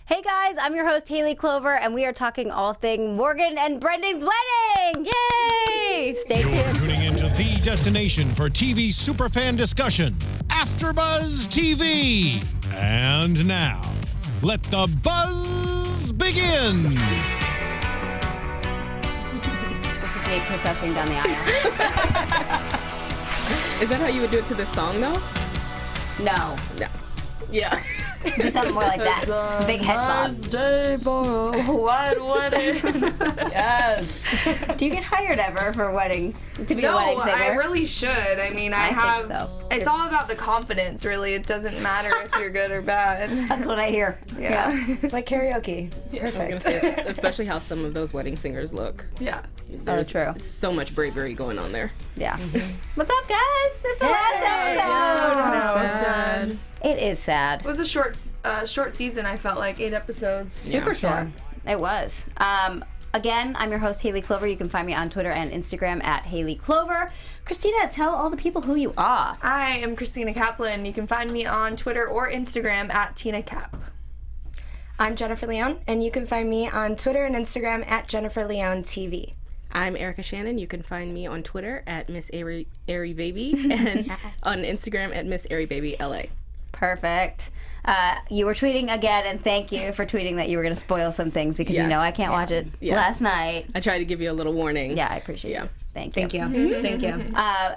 Hey guys, I'm your host Hayley Clover, and we are talking all thing Morgan and Brendan's wedding. Yay! Stay You're tuned. tuning into the destination for TV superfan discussion, AfterBuzz TV. And now, let the buzz begin. This is me processing down the aisle. Is that how you would do it to this song, though? No. No. Yeah. Do something more like that. Big head bob. Day for a white wedding. Yes. Do you get hired ever for a wedding to be a No, wedding singer? I really should. I mean, I think have. so. It's all about the confidence, really. It doesn't matter if you're good or bad. That's what I hear. Yeah. Like karaoke. I was Perfect. gonna say, especially how some of those wedding singers look. Yeah. There's true. so much bravery going on there. Yeah. What's up, guys? It's the last episode. No, sad. It is sad. It was a short season. I felt like 8 episodes. Super short. It was. Again, I'm your host, Hayley Clover. You can find me on Twitter and Instagram at Hayley Clover. Christina, tell all the people who you are. I am Christina Kaplan. You can find me on Twitter or Instagram at Tina Cap. I'm Jennifer Leon, and you can find me on Twitter and Instagram at Jennifer Leon TV. I'm Erica Shannon. You can find me on Twitter at Miss Airy Baby and on Instagram at Miss Airy Baby LA. Perfect. You were tweeting again, and thank you for tweeting that you were going to spoil some things because you know I can't watch it last night. I tried to give you a little warning. Yeah, I appreciate it. Thank you. Thank you.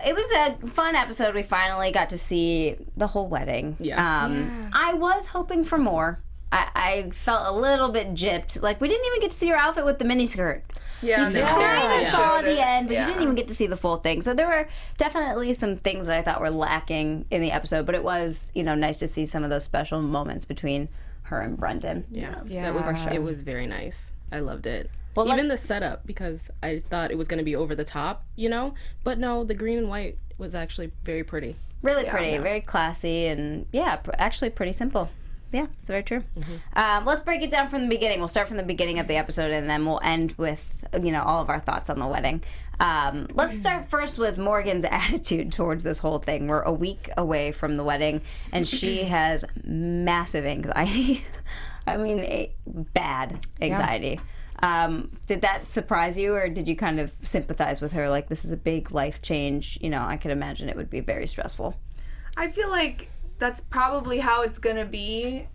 It was a fun episode. We finally got to see the whole wedding. I was hoping for more. I felt a little bit gypped. Like, we didn't even get to see her outfit with the miniskirt. Yeah, You kind of saw showed the it. end, but Yeah. you didn't even get to see the full thing. So there were definitely some things that I thought were lacking in the episode, but it was, nice to see some of those special moments between her and Brendan. Yeah. Yeah. It was very nice. I loved it. Well, Even the setup, because I thought it was going to be over the top, but no, the green and white was actually very pretty. Really pretty, very classy, and actually pretty simple. Yeah, it's very true. Let's break it down from the beginning. We'll start from the beginning of the episode, and then we'll end with, all of our thoughts on the wedding. Let's start first with Morgan's attitude towards this whole thing. We're a week away from the wedding, and she has massive anxiety. I mean, bad anxiety. Did that surprise you, or did you kind of sympathize with her? Like, this is a big life change. I could imagine it would be very stressful. I feel like that's probably how it's gonna be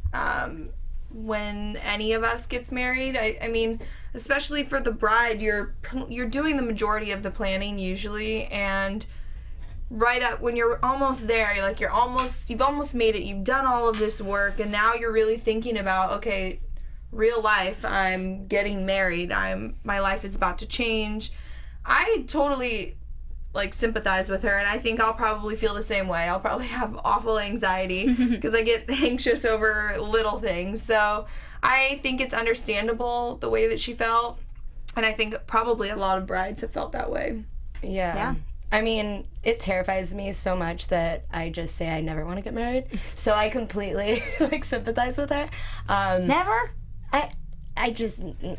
when any of us gets married. I mean, especially for the bride, you're doing the majority of the planning usually, and right up when you're almost there, you've almost made it. You've done all of this work, and now you're really thinking about, okay, real life. I'm getting married. My life is about to change. I totally sympathize with her, and I think I'll probably feel the same way. I'll probably have awful anxiety because I get anxious over little things. So I think it's understandable the way that she felt, and I think probably a lot of brides have felt that way. Yeah. I mean, it terrifies me so much that I just say I never want to get married. So I completely sympathize with her. Never? I just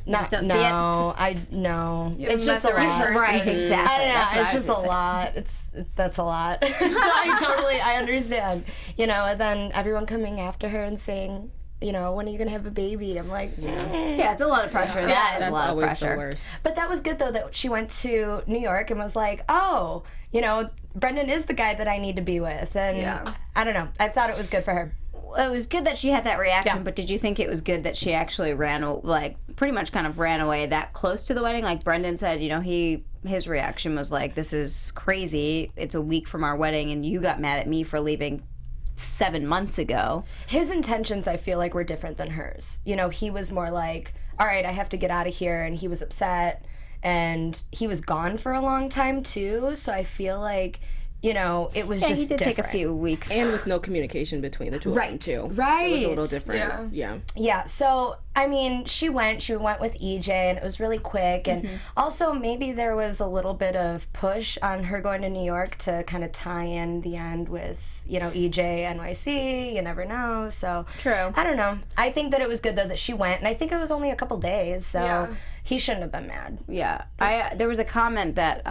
just don't see it? No. You It's haven't just met a the right lot. person. Right, exactly. I don't know. That's what It's I was just a gonna say. lot. That's a lot. So I understand. And then everyone coming after her and saying, when are you gonna have a baby? I'm like, Yeah, it's a lot of pressure. That is That's a lot of always pressure. the worst. But that was good though that she went to New York and was like, oh, Brendan is the guy that I need to be with, and I don't know. I thought it was good for her. It was good that she had that reaction, Yeah. but did you think it was good that she actually pretty much kind of ran away that close to the wedding? Like Brendan said, his reaction was like, this is crazy. It's a week from our wedding, and you got mad at me for leaving 7 months ago. His intentions, I feel like, were different than hers. He was more like, all right, I have to get out of here, and he was upset, and he was gone for a long time too, so I feel like, it was just he did different. take a few weeks. And with no communication between the two of them, too. Right. It was a little different. Yeah. Yeah, so, I mean, she went with EJ, and it was really quick, and also maybe there was a little bit of push on her going to New York to kind of tie in the end with, EJ, NYC, you never know, so. True. I don't know. I think that it was good, though, that she went, and I think it was only a couple days, so Yeah. he shouldn't have been mad. Yeah. There was a comment that,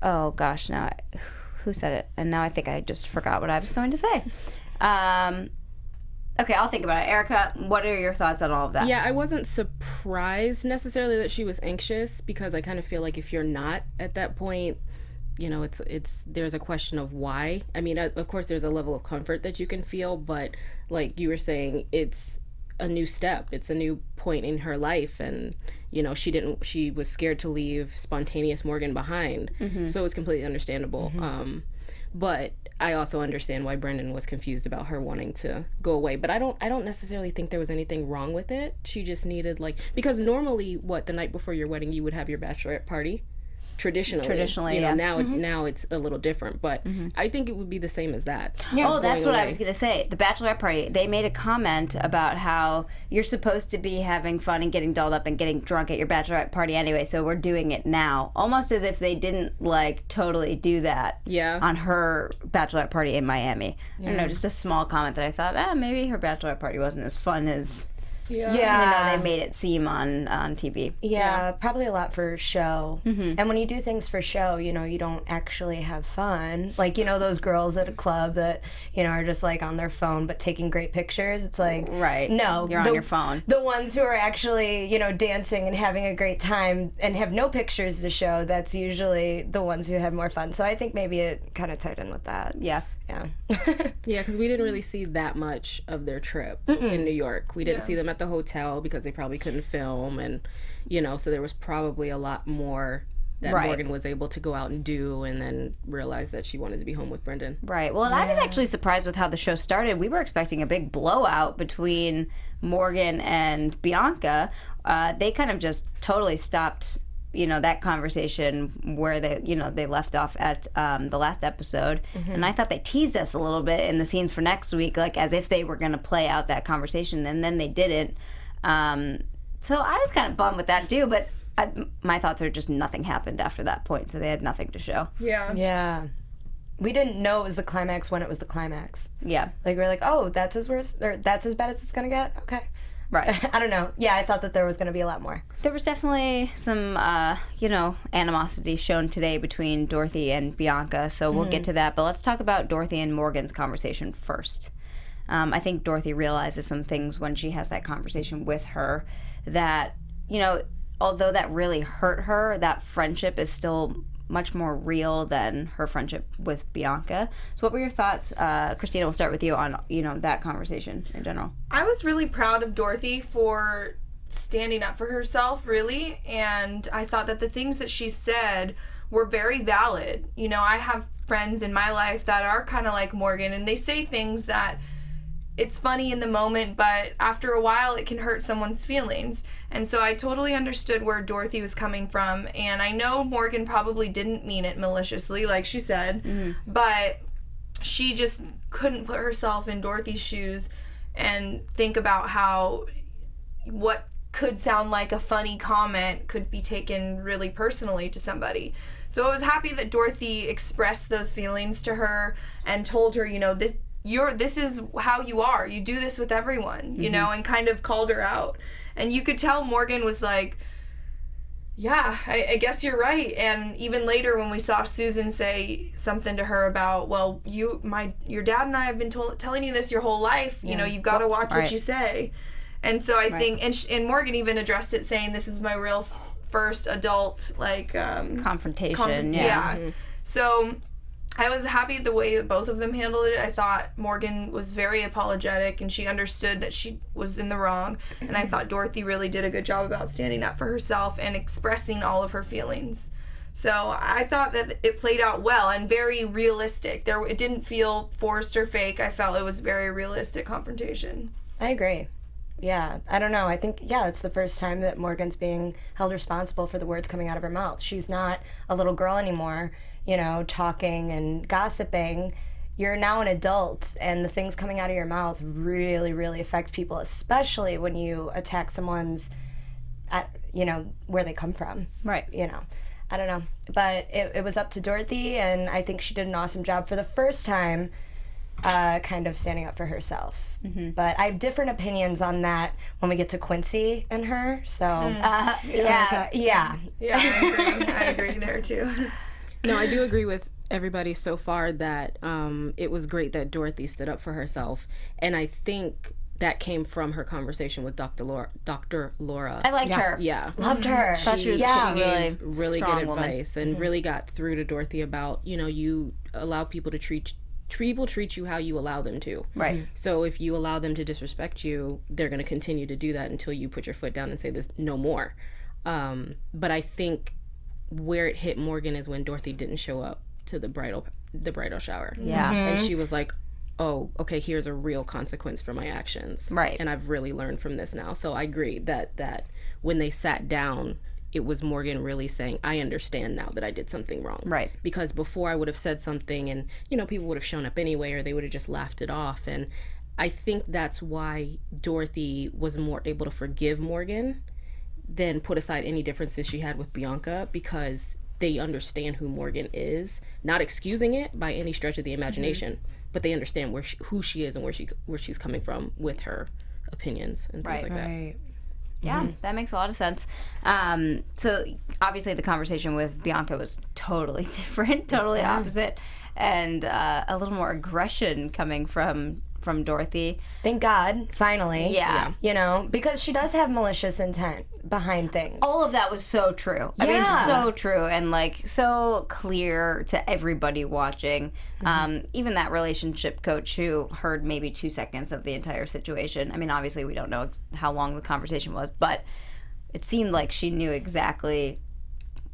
oh gosh, who said it? And now I think I just forgot what I was going to say. Okay, I'll think about it. Erica, what are your thoughts on all of that? Yeah, I wasn't surprised necessarily that she was anxious, because I kind of feel like if you're not at that point, you know, it's there's a question of why. I mean, of course there's a level of comfort that you can feel, but like you were saying, it's a new step. It's a new point in her life, and you know, she was scared to leave spontaneous Morgan behind. So it was completely understandable. But I also understand why Brendan was confused about her wanting to go away. But I don't necessarily think there was anything wrong with it. She just needed, like, because normally, the night before your wedding, you would have your bachelorette party. Traditionally, you know, now it's a little different, but I think it would be the same as that. Yeah. Oh, that's what I was going to say. The bachelorette party, they made a comment about how you're supposed to be having fun and getting dolled up and getting drunk at your bachelorette party anyway, so we're doing it now. Almost as if they didn't, like, totally do that on her bachelorette party in Miami. I don't know, just a small comment that I thought, maybe her bachelorette party wasn't as fun as... Yeah. They made it seem on TV. Yeah, probably a lot for show. And when you do things for show, you know, you don't actually have fun. Like, you know, those girls at a club that, you know, are just like on their phone but taking great pictures. It's like, no, you're on your phone. The ones who are actually, you know, dancing and having a great time and have no pictures to show, that's usually the ones who have more fun. So I think maybe it kind of tied in with that. Yeah, because we didn't really see that much of their trip in New York. We didn't see them at the hotel because they probably couldn't film, and you know, so there was probably a lot more that Morgan was able to go out and do, and then realize that she wanted to be home with Brendan. Right. Well, and I was actually surprised with how the show started. We were expecting a big blowout between Morgan and Bianca. They kind of just totally stopped, you know, that conversation where they left off at the last episode. And I thought they teased us a little bit in the scenes for next week, like as if they were going to play out that conversation, and then they didn't. So I was kind of bummed with that too, but my thoughts are just nothing happened after that point, so they had nothing to show. Yeah. We didn't know it was the climax when it was the climax. Yeah. Like, we're like, oh, that's as worse, or that's as bad as it's going to get? Okay. Right. I don't know. Yeah, I thought that there was going to be a lot more. There was definitely some, animosity shown today between Dorothy and Bianca, so we'll get to that. But let's talk about Dorothy and Morgan's conversation first. I think Dorothy realizes some things when she has that conversation with her that, you know, although that really hurt her, that friendship is still much more real than her friendship with Bianca. So what were your thoughts, Christina, we'll start with you on, you know, that conversation in general. I was really proud of Dorothy for standing up for herself, really, and I thought that the things that she said were very valid. You know, I have friends in my life that are kind of like Morgan, and they say things that it's funny in the moment, but after a while it can hurt someone's feelings. And so I totally understood where Dorothy was coming from, and I know Morgan probably didn't mean it maliciously, like she said, but she just couldn't put herself in Dorothy's shoes and think about how what could sound like a funny comment could be taken really personally to somebody. So I was happy that Dorothy expressed those feelings to her and told her, you know, this is how you are. You do this with everyone, you know, and kind of called her out. And you could tell Morgan was like, yeah, I guess you're right. And even later when we saw Susan say something to her about, well, your dad and I have been telling you this your whole life. You know, you've got to watch what you say. And so I think, and Morgan even addressed it saying, this is my real first adult, like... confrontation, So... I was happy the way that both of them handled it. I thought Morgan was very apologetic and she understood that she was in the wrong. And I thought Dorothy really did a good job about standing up for herself and expressing all of her feelings. So I thought that it played out well and very realistic. It didn't feel forced or fake. I felt it was very realistic confrontation. I agree. Yeah, I don't know. I think, it's the first time that Morgan's being held responsible for the words coming out of her mouth. She's not a little girl anymore, you know, talking and gossiping. You're now an adult, and the things coming out of your mouth really, really affect people, especially when you attack someone's, you know, where they come from. Right. You know, I don't know. But it was up to Dorothy, and I think she did an awesome job for the first time kind of standing up for herself. But I have different opinions on that when we get to Quincy and her, so... Yeah, I agree there too. No, I do agree with everybody so far that it was great that Dorothy stood up for herself. And I think that came from her conversation with Dr. Laura. I liked her. Yeah. Loved her. Thought she was She really gave strong good woman. advice and really got through to Dorothy about, you allow people to treat you how you allow them to. Right. So if you allow them to disrespect you, they're going to continue to do that until you put your foot down and say this no more. But I think where it hit Morgan is when Dorothy didn't show up to the bridal shower. Yeah. And she was like, oh, okay, here's a real consequence for my actions. Right. And I've really learned from this now. So I agree that when they sat down, it was Morgan really saying, I understand now that I did something wrong. Right. Because before I would have said something and, people would have shown up anyway, or they would have just laughed it off. And I think that's why Dorothy was more able to forgive Morgan than put aside any differences she had with Bianca, because they understand who Morgan is, not excusing it by any stretch of the imagination, but they understand who she is and where she's coming from with her opinions and things like that. Yeah, that makes a lot of sense. So obviously the conversation with Bianca was totally different, totally opposite, and a little more aggression coming from Dorothy. Thank God, finally. Yeah. Because she does have malicious intent behind things. All of that was so true. I mean, so true, and so clear to everybody watching. Even that relationship coach who heard maybe 2 seconds of the entire situation. I mean, obviously we don't know how long the conversation was, but it seemed like she knew exactly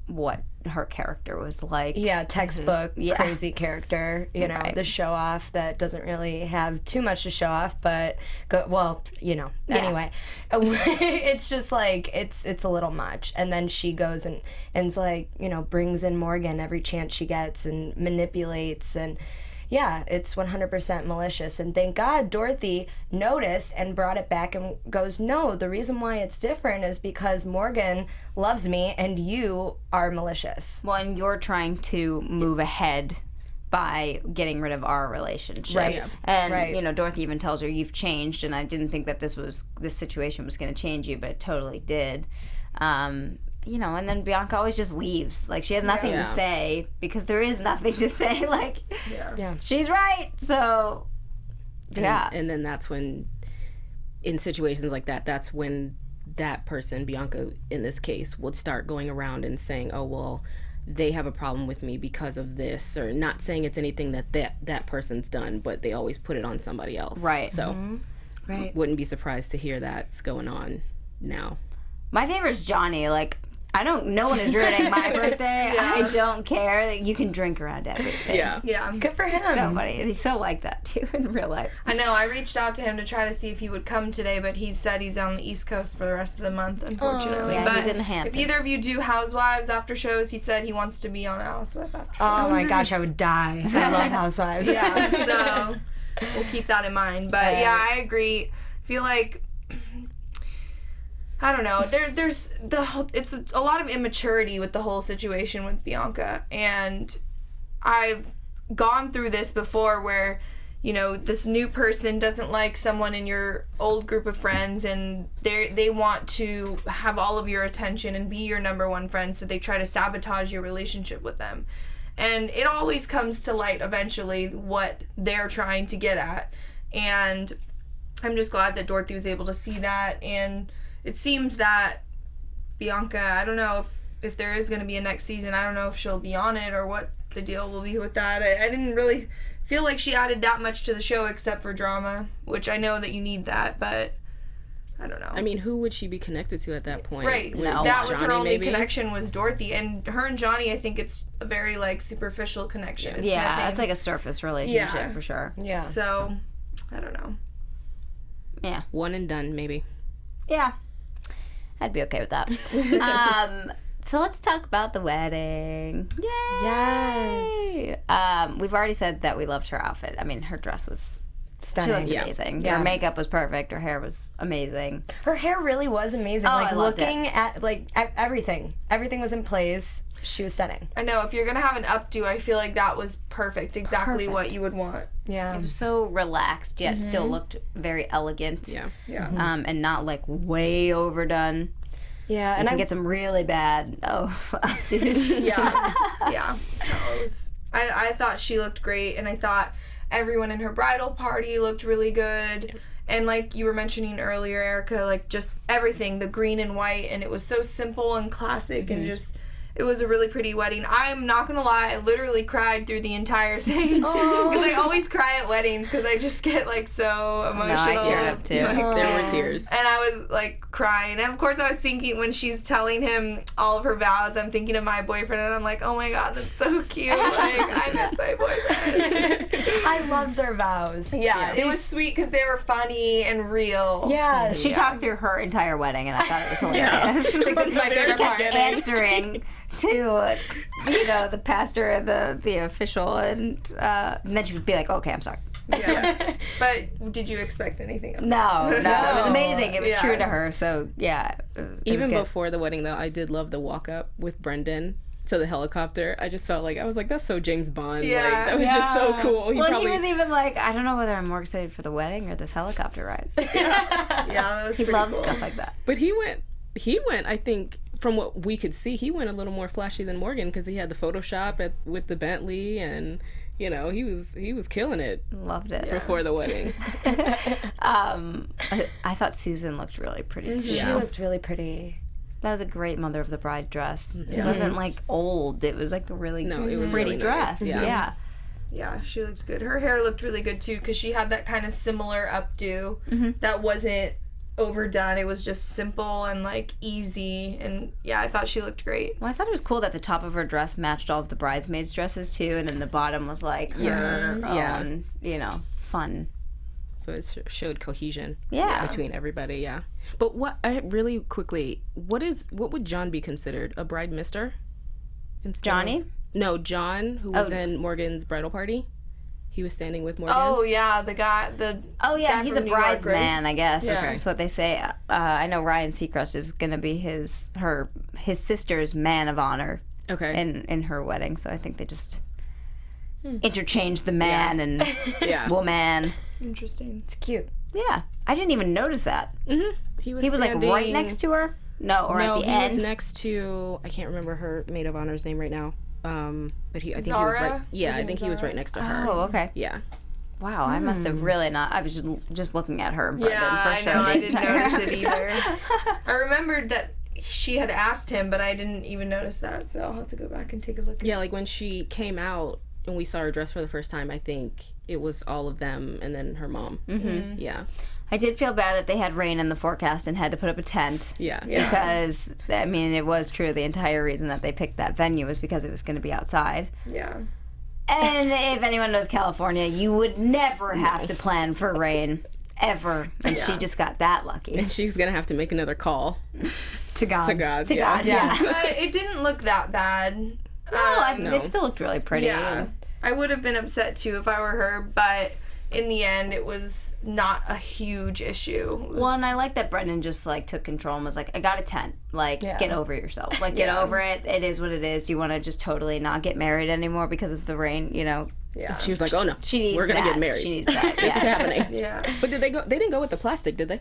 what her character was like. Yeah, textbook crazy character, Right. the show off that doesn't really have too much to show off, but anyway. It's just like it's a little much. And then she goes and's like, brings in Morgan every chance she gets and manipulates, and yeah, it's 100% malicious. And thank God Dorothy noticed and brought it back and goes, no, the reason why it's different is because Morgan loves me and you are malicious. Well, and you're trying to move ahead by getting rid of our relationship. Right. Yeah. And, Right. Dorothy even tells her, you've changed, and I didn't think that this situation was going to change you, but it totally did. And then Bianca always just leaves. Like, she has nothing to say because there is nothing to say. Like, she's right. So, And then that's when, in situations like that, that's when that person, Bianca in this case, would start going around and saying, oh, well, they have a problem with me because of this, or not saying it's anything that person's done, but they always put it on somebody else. Right. So, Right. wouldn't be surprised to hear that's going on now. My favorite's Johnny. Like, no one is ruining my birthday. I don't care. You can drink around everything. Yeah. Good for him. So funny. And he's so like that, too, in real life. I know. I reached out to him to try to see if he would come today, but he said he's on the East Coast for the rest of the month, unfortunately. Yeah, but he's in the Hamptons. if either of you do Housewives after shows, he said he wants to be on a Housewife after show. Oh my gosh, I would die. I love Housewives. Yeah, so we'll keep that in mind. But yeah, I agree. I feel like, I don't know. It's a lot of immaturity with the whole situation with Bianca, and I've gone through this before where, this new person doesn't like someone in your old group of friends, and they want to have all of your attention and be your number one friend, so they try to sabotage your relationship with them. And it always comes to light eventually what they're trying to get at. And I'm just glad that Dorothy was able to see that, and it seems that Bianca, I don't know if there is going to be a next season. I don't know if she'll be on it or what the deal will be with that. I didn't really feel like she added that much to the show except for drama, which I know that you need that, but I don't know. I mean, who would she be connected to at that point? Right. No. That was her Johnny, only maybe? connection was Dorothy. And her and Johnny, I think it's a very, superficial connection. It's Yeah, nothing. that's like a surface relationship for sure. Yeah. So, I don't know. Yeah. One and done, maybe. Yeah. I'd be okay with that. So let's talk about the wedding. Yay! Yes. We've already said that we loved her outfit. I mean, her dress was... She Stunning. looked amazing. Yeah. Her makeup was perfect. Her hair was amazing. Her hair really was amazing. Oh, I loved looking at everything. Everything was in place. She was stunning. I know, if you're going to have an updo, I feel like that was perfect. Exactly what you would want. Yeah. It was so relaxed, yet still looked very elegant. Yeah. Yeah. And not way overdone. Yeah. And And I get some really bad updos. Yeah. Yeah. No, I thought she looked great, and I thought everyone in her bridal party looked really good. And like you were mentioning earlier, Erica, like just everything, the green and white, and it was so simple and classic and just, it was a really pretty wedding. I'm not gonna lie, I literally cried through the entire thing. Because I always cry at weddings because I just get like so emotional. No, I teared up too. Like, There were tears. and I was like crying. And of course I was thinking when she's telling him all of her vows, I'm thinking of my boyfriend and I'm like, oh my god, that's so cute. Like, I miss my boyfriend. I loved their vows. Yeah, it was sweet because they were funny and real. Yeah. She talked through her entire wedding, and I thought it was hilarious. This is my favorite part. Answering to, the pastor, the official, and then she would be like, okay, I'm sorry. Yeah. But did you expect anything else? No, it was amazing. It was Yeah. true to her, so yeah. It Even was good. before the wedding, though, I did love the walk up with Brendan to the helicopter. I just felt like, I was like, that's so James Bond. Yeah. Like, that was just so cool. He was even like, I don't know whether I'm more excited for the wedding or this helicopter ride. Yeah, that was He pretty loves cool. stuff like that. But he went, I think, from what we could see, he went a little more flashy than Morgan because he had the Photoshop with the Bentley, and he was killing it Loved it. before the wedding. I thought Susan looked really pretty too. She looked really pretty. That was a great mother of the bride dress. It wasn't like old. It was like a really No, it was pretty really dress. nice. Yeah. Yeah, she looked good. Her hair looked really good too because she had that kind of similar updo that wasn't overdone. It was just simple and like easy, and yeah, I thought she looked great. Well, I thought it was cool that the top of her dress matched all of the bridesmaids' dresses too, and then the bottom was like her own, fun. So it showed cohesion between everybody, yeah. But really quickly, what would John be considered? A bride mister? Johnny? No, John, who was in Morgan's bridal party. He was standing with Morgan. Oh yeah, the guy. Oh yeah, guy he's a from New York, right? bridesman, I guess. Yeah. That's what they say. I know Ryan Seacrest is gonna be his sister's man of honor Okay. in her wedding. So I think they just interchanged the man and Yeah. woman. Interesting. It's cute. Yeah, I didn't even notice that. He was He was like right standing- next to her. No, or at the he end. was next to, I can't remember her maid of honor's name right now. But I think he was Zara? right. Yeah, Was I it think he was Zara? right next to her. Oh, okay. Yeah. Wow, I must have really not. I was just looking at her and Brendan Yeah, for I sure. know. the I didn't entire notice it episode. either. I remembered that she had asked him, but I didn't even notice that. So I'll have to go back and take a look. Yeah, like when she came out and we saw her dress for the first time, I think it was all of them and then her mom. Mm-hmm. Yeah. I did feel bad that they had rain in the forecast and had to put up a tent. Yeah. Because, I mean, it was true. The entire reason that they picked that venue was because it was going to be outside. Yeah. And if anyone knows California, you would never have to plan for rain. Ever. And she just got that lucky. And she's going to have to make another call To God. to God. To yeah. God, yeah. But it didn't look that bad. No, it still looked really pretty. Yeah. I would have been upset too if I were her, but in the end, it was not a huge issue. It was- Well, and I like that Brendan just like took control and was like, I got a tent. Like, get over yourself. Like, get over it. It is what it is. Do you want to just totally not get married anymore because of the rain? yeah. She was like, oh no, She needs we're going to that. get married. She needs that. This is happening. Yeah. But did they go? They didn't go with the plastic, did they?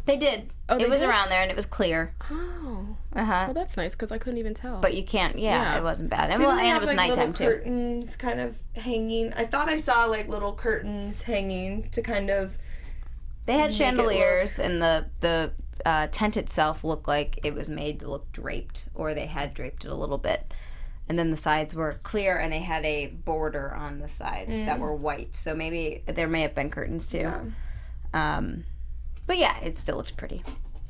They did. Oh, they it was did? around there and it was clear. Oh. Uh-huh. Well, that's nice because I couldn't even tell. But you can't, Yeah. it wasn't bad. And, Didn't well, they and have it was like nighttime little too. curtains kind of hanging? I thought I saw like little curtains hanging to kind of. They had make it chandeliers, and the tent itself looked like it was made to look draped, or they had draped it a little bit. And then the sides were clear, and they had a border on the sides that were white. So maybe there may have been curtains too. Yeah. But yeah, it still looked pretty.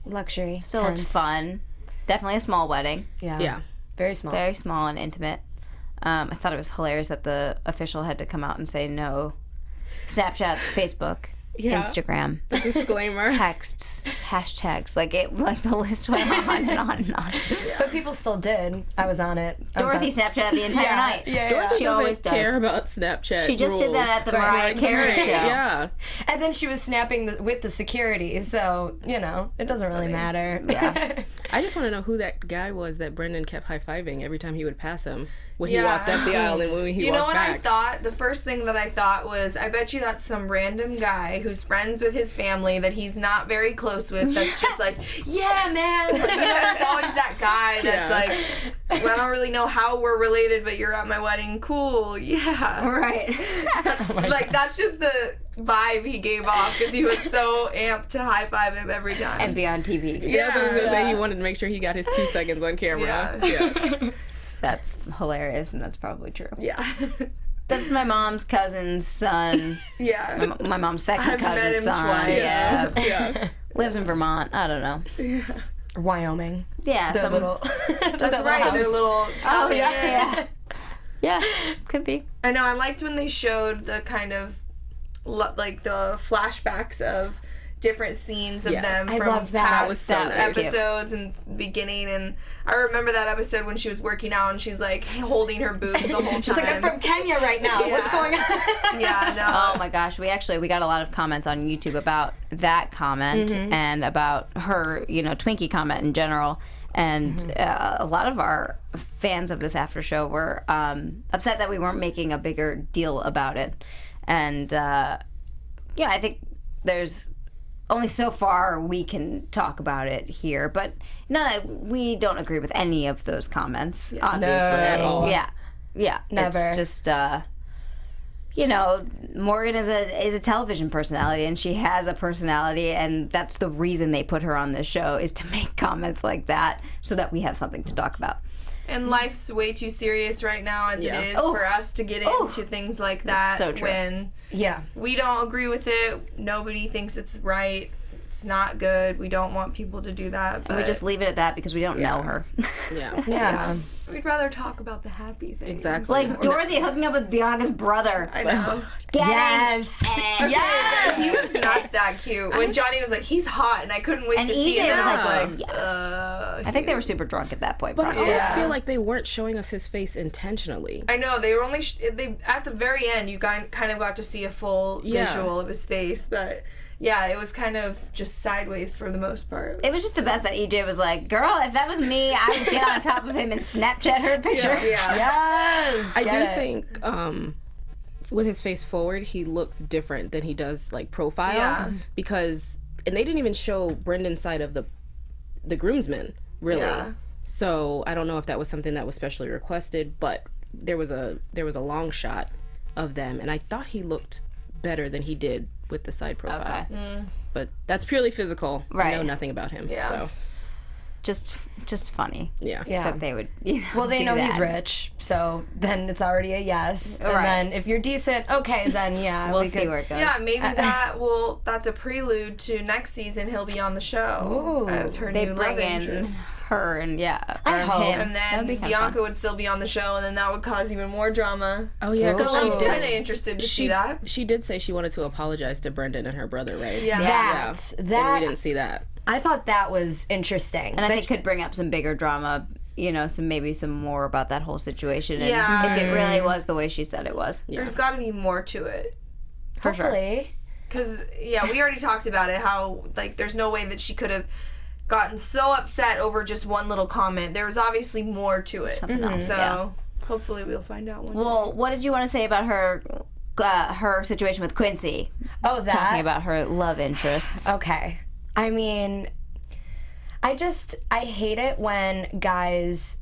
Luxury. Still looked tents. fun. Definitely a small wedding. Yeah. yeah. Very small. Very small and intimate. I thought it was hilarious that the official had to come out and say no Snapchats, Facebook, Yeah. Instagram, Disclaimer. texts, hashtags. Like the list went on and on and on. But people still did. I was on it. I was Dorothy on- Snapchat the entire night. Yeah. Dorothy She doesn't always does. care about Snapchat. She just did that at the Mariah Carey show. Yeah. And then she was snapping with the security, so, it doesn't really matter. Yeah. I just want to know who that guy was that Brendan kept high-fiving every time he would pass him. When he Yeah. walked up the aisle and when he You know walked what I back. thought? The first thing that I thought was, I bet you that's some random guy who's friends with his family that he's not very close with. That's just like, yeah, man. Like, there's always that guy that's like, well, I don't really know how we're related, but you're at my wedding. Cool, yeah. Right. Like that's just the vibe he gave off because he was so amped to high five him every time. And be on TV. Yeah, I was gonna say he wanted to make sure he got his 2 seconds on camera. Yeah. That's hilarious, and that's probably true. Yeah. That's my mom's cousin's son. Yeah. My mom's second I've met cousin's him son. twice. Yeah. Yeah. Lives in Vermont. I don't know. Wyoming. Yeah. The some little. That's right. Their little. Oh yeah. Yeah. Could be. I know. I liked when they showed the kind of like the flashbacks of different scenes of them I from loved that. past That was so nice. episodes and beginning. And I remember that episode when she was working out and she's like holding her boobs the whole time. She's like, I'm from Kenya right now. Yeah. What's going on? Yeah, no. Oh my gosh, we got a lot of comments on YouTube about that comment and about her, Twinkie comment in general. And a lot of our fans of this after show were upset that we weren't making a bigger deal about it. And I think there's only so far we can talk about it here, but we don't agree with any of those comments, obviously. at all. Yeah. Never. It's just Morgan is a television personality, and she has a personality, and that's the reason they put her on this show, is to make comments like that so that we have something to talk about. And life's way too serious right now as it is for us to get into things like that so true. when Yeah. we don't agree with it. Nobody thinks it's right. It's not good. We don't want people to do that. But We just leave it at that because we don't know her. Yeah. Yeah. we'd rather talk about the happy things. Exactly. Like Dorothy hooking up with Bianca's brother. I know. Yes. Yeah, he was not that cute. When Johnny was like, he's hot, and I couldn't wait And to see EJ him. And I was was like, like, yes. I think they were super drunk at that point. But I probably. always Yeah. feel like they weren't showing us his face intentionally. I know they were only they at the very end. You kind of got to see a full Yeah. visual of his face, but yeah, it was kind of just sideways for the most part. It was just the best that EJ was like, girl, if that was me, I would get on top of him and Snapchat her picture. Yeah. Yes. I Get do it. think with his face forward, he looks different than he does like profile. Yeah. Because and they didn't even show Brendan's side of the groomsmen, really. Yeah. So I don't know if that was something that was specially requested, but there was a long shot of them, and I thought he looked better than he did with the side profile. Okay. But that's purely physical. I Right. know nothing about him. Yeah. So Just funny. yeah. Yeah. That they would, Well, they do know he's that. rich, so then it's already a yes. And Right. then if you're decent, okay, then yeah, We'll we see could- where it goes. Yeah, maybe that's a prelude to next season. He'll be on the show Ooh. as her They new bring love in interest. her and I or hope. him. And That'd then be kinda Bianca fun. would still be on the show, and then that would cause even more drama. Oh yeah. So 'cause I'm she kind did. of interested to see that. She did say she wanted to apologize to Brendan and her brother, right? Yeah. That, And that, we didn't see that. I thought that was interesting. And I That- think could bring up some bigger drama, some more about that whole situation. And Yeah. if it really was the way she said it was. There's got to be more to it. For sure. hopefully. Because, yeah, we already talked about it, how, like, there's no way that she could have gotten so upset over just one little comment. There was obviously more to it. Something else, So, yeah. hopefully we'll find out one day. Well, what did you want to say about her situation with Quincy? Oh, that. Talking about her love interests. Okay. I mean, I hate it when guys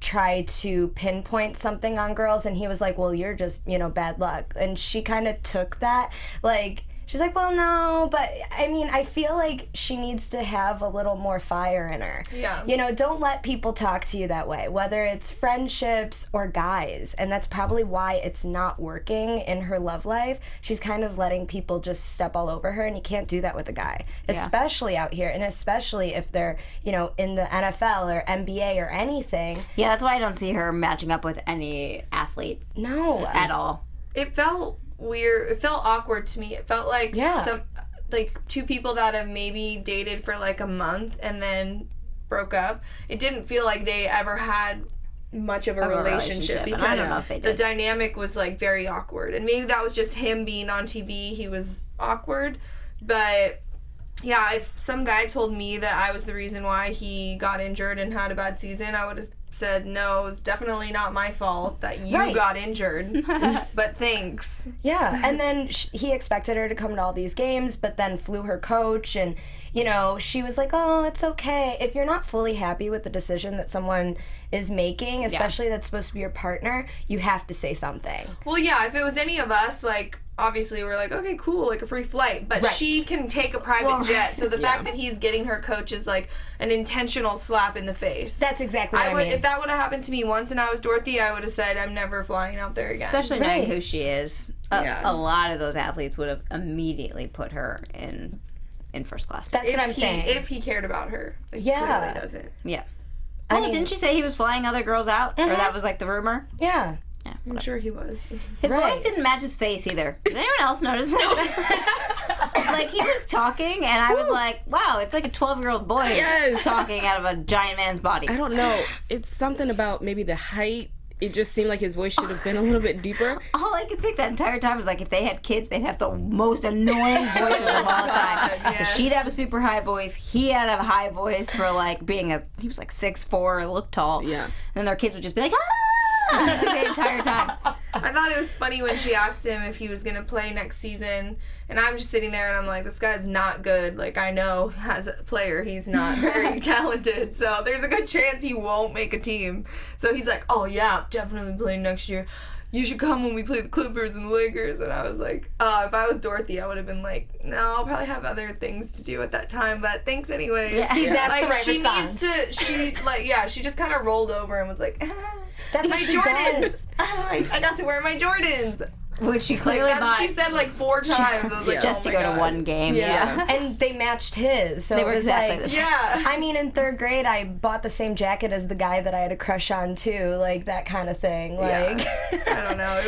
try to pinpoint something on girls, and he was like, well, you're just, bad luck. And she kind of took that, like, she's like, well, no, but I mean, I feel like she needs to have a little more fire in her. Yeah. Don't let people talk to you that way, whether it's friendships or guys. And that's probably why it's not working in her love life. She's kind of letting people just step all over her, and you can't do that with a guy, especially out here, and especially if they're, in the NFL or NBA or anything. Yeah, that's why I don't see her matching up with any athlete No. at all. It felt weird. It felt awkward to me. It felt like two people that have maybe dated for like a month and then broke up. It didn't feel like they ever had much of a relationship and because I don't know if they the did. dynamic was like very awkward. And maybe that was just him being on TV. He was awkward. But yeah, if some guy told me that I was the reason why he got injured and had a bad season, I would have said, no, it was definitely not my fault that you Right. got injured. But thanks. Yeah, and then he expected her to come to all these games, but then flew her coach, and she was like, oh, it's okay. If you're not fully happy with the decision that someone is making, especially that's supposed to be your partner, you have to say something. Well, yeah, if it was any of us, like, obviously we're like, okay, cool, like a free flight, but she can take a private jet, so the fact that he's getting her coach is like an intentional slap in the face. That's exactly what I mean. If that would have happened to me once and I was Dorothy, I would have said, I'm never flying out there again. Especially knowing who she is. A lot of those athletes would have immediately put her in first class. That's what I'm saying. If he cared about her. Like, he clearly doesn't. Yeah. Well, didn't she say he was flying other girls out? Or that was like the rumor? Yeah. Yeah, I'm sure he was. His voice didn't match his face either. Did anyone else notice that? Like, he was talking, and I was like, wow, it's like a 12-year-old boy talking out of a giant man's body. I don't know. It's something about maybe the height. It just seemed like his voice should have been a little bit deeper. All I could think that entire time was like, if they had kids, they'd have the most annoying voices of all time. Yes. She'd have a super high voice. He had a high voice for like being he was like 6'4", looked tall. Yeah. And their kids would just be like, the entire time. I thought it was funny when she asked him if he was going to play next season, and I'm just sitting there and I'm like, this guy's not good. Like, I know as a player he's not very talented, so there's a good chance he won't make a team. So he's like, oh yeah, I'm definitely playing next year. You should come when we play the Clippers and the Lakers. And I was like, if I was Dorothy, I would have been like, no, I'll probably have other things to do at that time, but thanks anyway. Yeah. See, that's like, the right she response. She just kind of rolled over and was like, That's my what she Jordans. does. I got to wear my Jordans. Which she clearly Like, bought she said like 4 times. I was like, just oh to my go God. to one game. Yeah. And they matched his. So They it were was exactly like, the same. Yeah. I mean, in 3rd grade, I bought the same jacket as the guy that I had a crush on, too. Like, that kind of thing. Like, I don't know.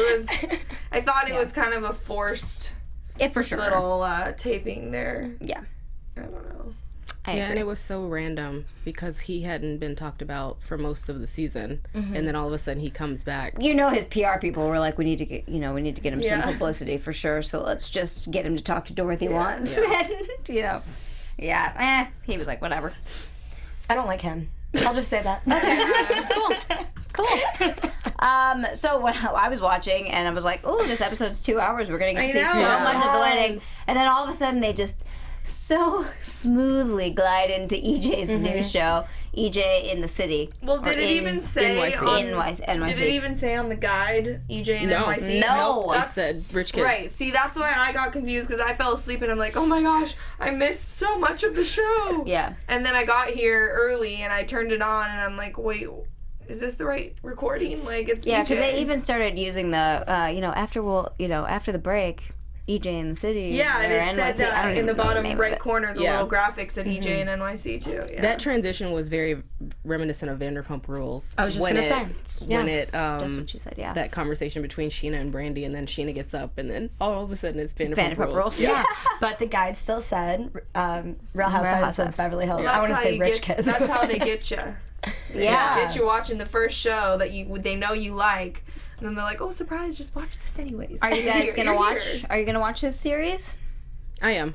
I thought it was kind of a forced For sure. little taping there. Yeah. I don't know. I Yeah, agree. and it was so random because he hadn't been talked about for most of the season, and then all of a sudden he comes back. You know, his PR people were like, we need to get him Yeah. some publicity for sure. So let's just get him to talk to Dorothy once. And, he was like, whatever. I don't like him. I'll just say that. Cool. So when I was watching and I was like, oh, this episode's 2 hours. We're going to get to see I so know. much of the wedding. Yes. And then all of a sudden they just so smoothly glide into EJ's new show, EJ in the City. Well, did it even say NYC. NYC. Did it even say on the guide EJ and No. NYC? No. Nope, it said rich kids. Right. See, that's why I got confused because I fell asleep and I'm like, oh my gosh, I missed so much of the show. Yeah. And then I got here early and I turned it on and I'm like, wait, is this the right recording? Like, it's Yeah, because EJ. they even started using the, after the break, EJ in the City. Yeah, and or it said NYC. I don't that in even the know bottom name of right it. corner, the Yeah. little graphics at EJ and NYC too. Yeah. That transition was very reminiscent of Vanderpump Rules. I was just going to say. When it, That's what she said, yeah. that conversation between Sheena and Brandy, and then Sheena gets up, and then all of a sudden it's Vanderpump, Rules. Yeah. But the guide still said Real Housewives of Beverly Hills. I want to say rich kids. That's how they get you. Yeah. Get you watching the first show that they know you like, and then they're like, "Oh, surprise! Just watch this anyways." Are you guys You're gonna watch? here. Are you gonna watch his series? I am.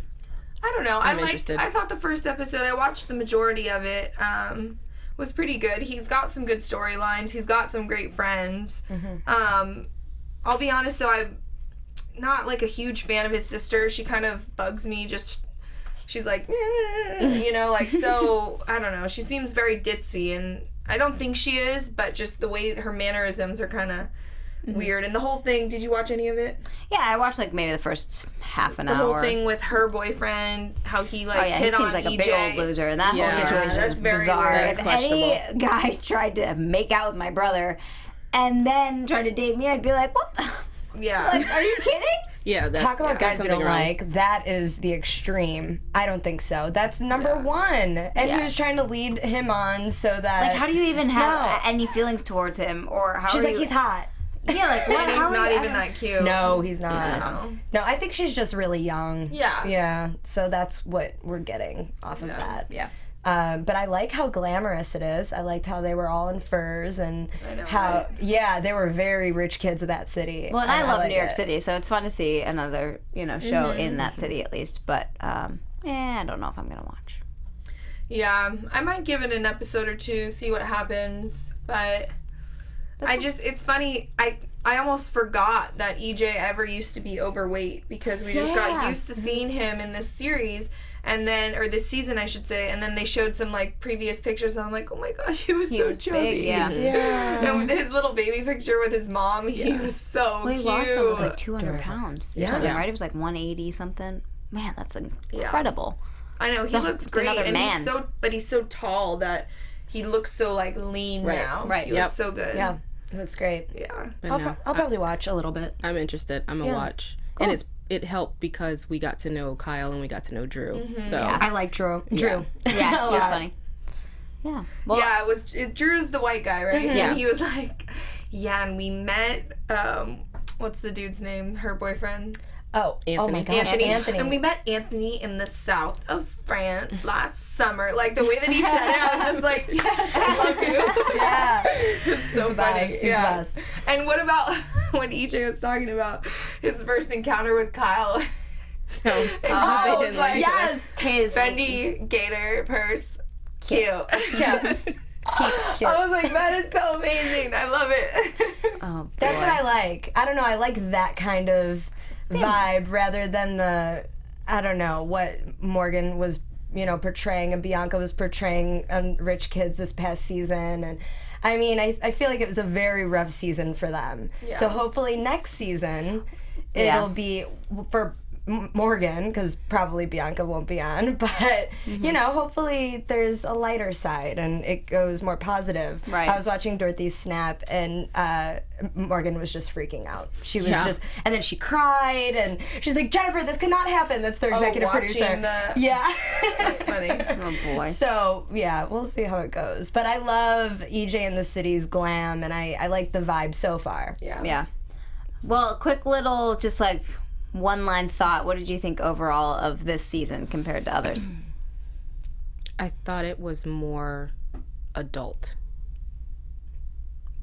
I don't know. I'm interested. I thought the first episode. I watched the majority of it. Was pretty good. He's got some good storylines. He's got some great friends. I'll be honest though, I'm not like a huge fan of his sister. She kind of bugs me. She's like, like, so, I don't know. She seems very ditzy, and I don't think she is, but just the way her mannerisms are kind of weird. And the whole thing, did you watch any of it? Yeah, I watched like maybe the first half an The hour. whole thing with her boyfriend, how he like He hit on seems like EJ. a big old loser, and that Yeah, whole situation that's is very bizarre. weird. If That's any guy tried to make out with my brother and then tried to date me, I'd be like, what the? Yeah. Like, are you kidding? Yeah, that's Talk about guys we something don't wrong. like. That is the extreme. I don't think so. That's number one. And Yeah. he was trying to lead him on so that. Like, how do you even have No. any feelings towards him? Or how She's are like, you... he's hot. Yeah, like, what? And he's how are not you- even that cute. No, he's not. No. No, I think she's just really young. Yeah. Yeah. So that's what we're getting off of that. Yeah. But I like how glamorous it is. I liked how they were all in furs and I know, how, right? they were very rich kids of that city. Well, and I love like New York it. City, so it's fun to see another, show in that city at least. But, I don't know if I'm going to watch. Yeah, I might give it an episode or two, see what happens. But it's funny. I almost forgot that EJ ever used to be overweight because we just got used to seeing him in this series. and then, or this season I should say, and then they showed some like previous pictures, and I'm like, oh my gosh, he was so chubby. Big, yeah. And his little baby picture with his mom, he was so Well, he cute. lost almost like 200 pounds. Yeah. Something, right? It was like 180 something. Man, that's incredible. I know, he looks it's great, another and man. he's so tall that he looks so like lean now. Right. He looks so good. Yeah, it looks great. Yeah. I'll probably watch a little bit. I'm interested. I'm gonna watch. Cool. And it helped because we got to know Kyle and we got to know Drew. So I like Drew. Drew. Yeah, he was funny. Yeah. Well, Yeah, Drew's the white guy, right? Yeah. And he was like, yeah, and we met, what's the dude's name? Her boyfriend? Oh my Anthony. God, Anthony. And we met Anthony in the south of France last summer. Like, the way that he said it, I was just like, yes, I love you. Yeah. It's so funny. He's the best. And what about when EJ was talking about his first encounter with Kyle? And Kyle was like, Yes. his Fendi Gator purse, cute. Yeah. Cute. I was like, that is so amazing. I love it. oh, That's what I like. I don't know. I like that kind of vibe rather than the, I don't know, what Morgan was, portraying and Bianca was portraying on Rich Kids this past season. And I mean, I feel like it was a very rough season for them. Yeah. So hopefully next season it'll be for Morgan, because probably Bianca won't be on, but hopefully there's a lighter side and it goes more positive. Right. I was watching Dorothy's snap and Morgan was just freaking out. She was just, and then she cried and she's like, Jennifer, this cannot happen. That's their executive producer. Yeah. That's funny. Oh boy. So yeah, we'll see how it goes. But I love EJ and the City's glam, and I like the vibe so far. Yeah. Well, quick little, just like one-line thought. What did you think overall of this season compared to others? I thought it was more adult.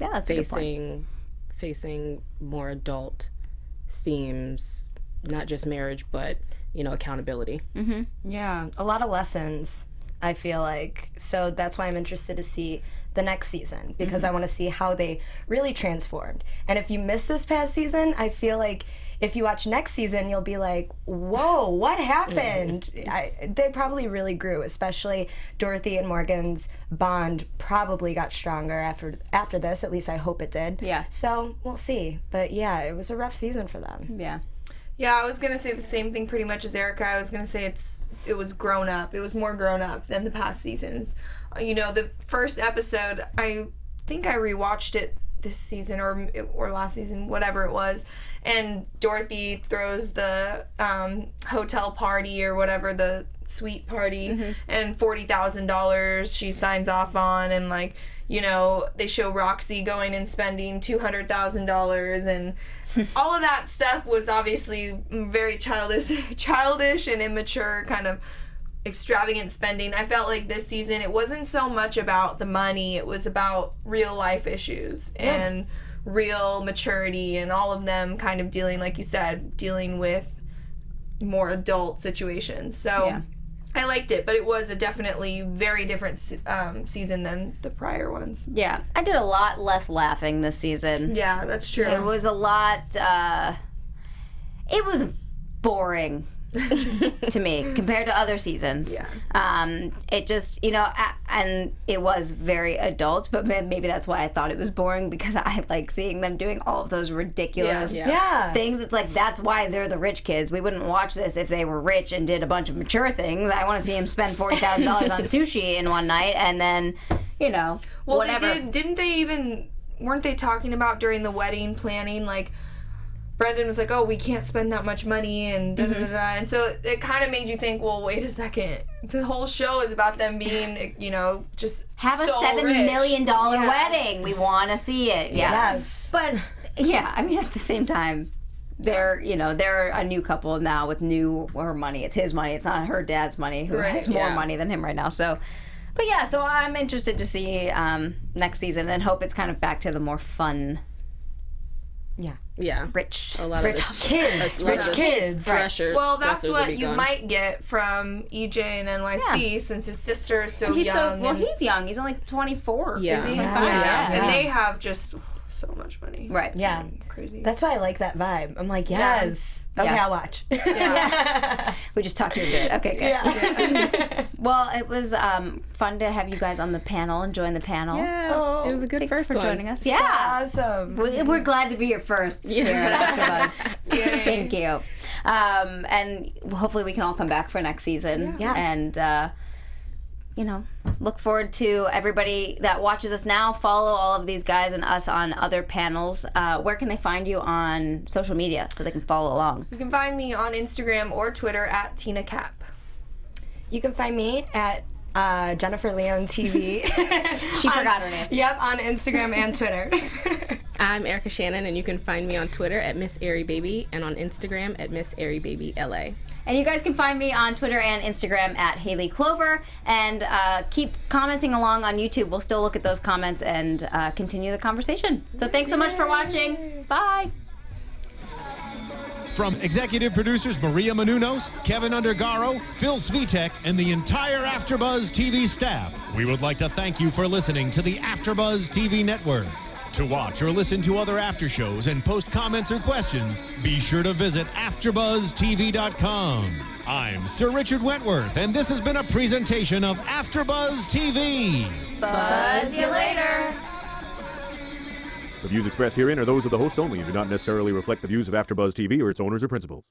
Yeah, that's a good point. Facing more adult themes, not just marriage, but accountability. Yeah, a lot of lessons, I feel like. So that's why I'm interested to see the next season, because I want to see how they really transformed. And if you missed this past season, I feel like if you watch next season, you'll be like, whoa, what happened? They probably really grew, especially Dorothy and Morgan's bond probably got stronger after this. At least I hope it did. Yeah. So we'll see. But yeah, it was a rough season for them. Yeah. Yeah, I was going to say the same thing pretty much as Erica. I was going to say it was grown up. It was more grown up than the past seasons. The first episode, I think I rewatched it this season or last season, whatever it was, and Dorothy throws the hotel party or whatever, the suite party, and $40,000 she signs off on, and they show Roxy going and spending $200,000, and all of that stuff was obviously very childish and immature, kind of extravagant spending. I felt like this season it wasn't so much about the money, it was about real life issues and real maturity, and all of them kind of dealing, like you said, dealing with more adult situations. So I liked it, but it was a definitely very different season than the prior ones. Yeah. I did a lot less laughing this season. Yeah, that's true. It was a lot, it was boring to me compared to other seasons. It just, and it was very adult, but maybe that's why I thought it was boring, because I like seeing them doing all of those ridiculous things. It's like, that's why they're the rich kids. We wouldn't watch this if they were rich and did a bunch of mature things. I want to see him spend $40,000 on sushi in one night, and then, well, whatever. Weren't they talking about during the wedding planning, like, Brendan was like, oh, we can't spend that much money, and da-da-da-da. And so it kind of made you think, well, wait a second. The whole show is about them being, just have so a $7 rich. million wedding. We want to see it. Yeah. Yes. But, yeah, I mean, at the same time, they're a new couple now with her money. It's his money. It's not her dad's money, who has more money than him right now. So, but yeah, so I'm interested to see next season and hope it's kind of back to the more fun. Yeah. Rich kids. Pressure. Well, that's what you might get from EJ and NYC, since his sister is so young. He's young. He's only 24. Yeah. Is he? And they have just so much money. Right. Yeah. Crazy. That's why I like that vibe. I'm like, yes. Okay, Yeah. I'll watch. Yeah. We just talked you into it. Okay, good. Yeah. Well, it was fun to have you guys on the panel and join the panel. Yeah, it was a good Thanks first for one. joining us. Yeah. Awesome. We're glad to be your first here at AfterBuzz. Yay. Thank you. And hopefully we can all come back for next season. Yeah. And, look forward to everybody that watches us now. Follow all of these guys and us on other panels. Where can they find you on social media so they can follow along? You can find me on Instagram or Twitter at Tina Cap. You can find me at Jennifer Leon TV. She forgot her name. Yep, on Instagram and Twitter. I'm Erica Shannon, and you can find me on Twitter at Miss Airy Baby and on Instagram at Miss Airy Baby LA. And you guys can find me on Twitter and Instagram at Hayley Clover. And keep commenting along on YouTube. We'll still look at those comments and continue the conversation. So thanks so much for watching. Bye. From executive producers Maria Menounos, Kevin Undergaro, Phil Svitek, and the entire AfterBuzz TV staff, we would like to thank you for listening to the AfterBuzz TV network. To watch or listen to other after shows and post comments or questions, be sure to visit AfterBuzzTV.com. I'm Sir Richard Wentworth, and this has been a presentation of AfterBuzz TV. Buzz you later. The views expressed herein are those of the hosts only and do not necessarily reflect the views of AfterBuzz TV or its owners or principals.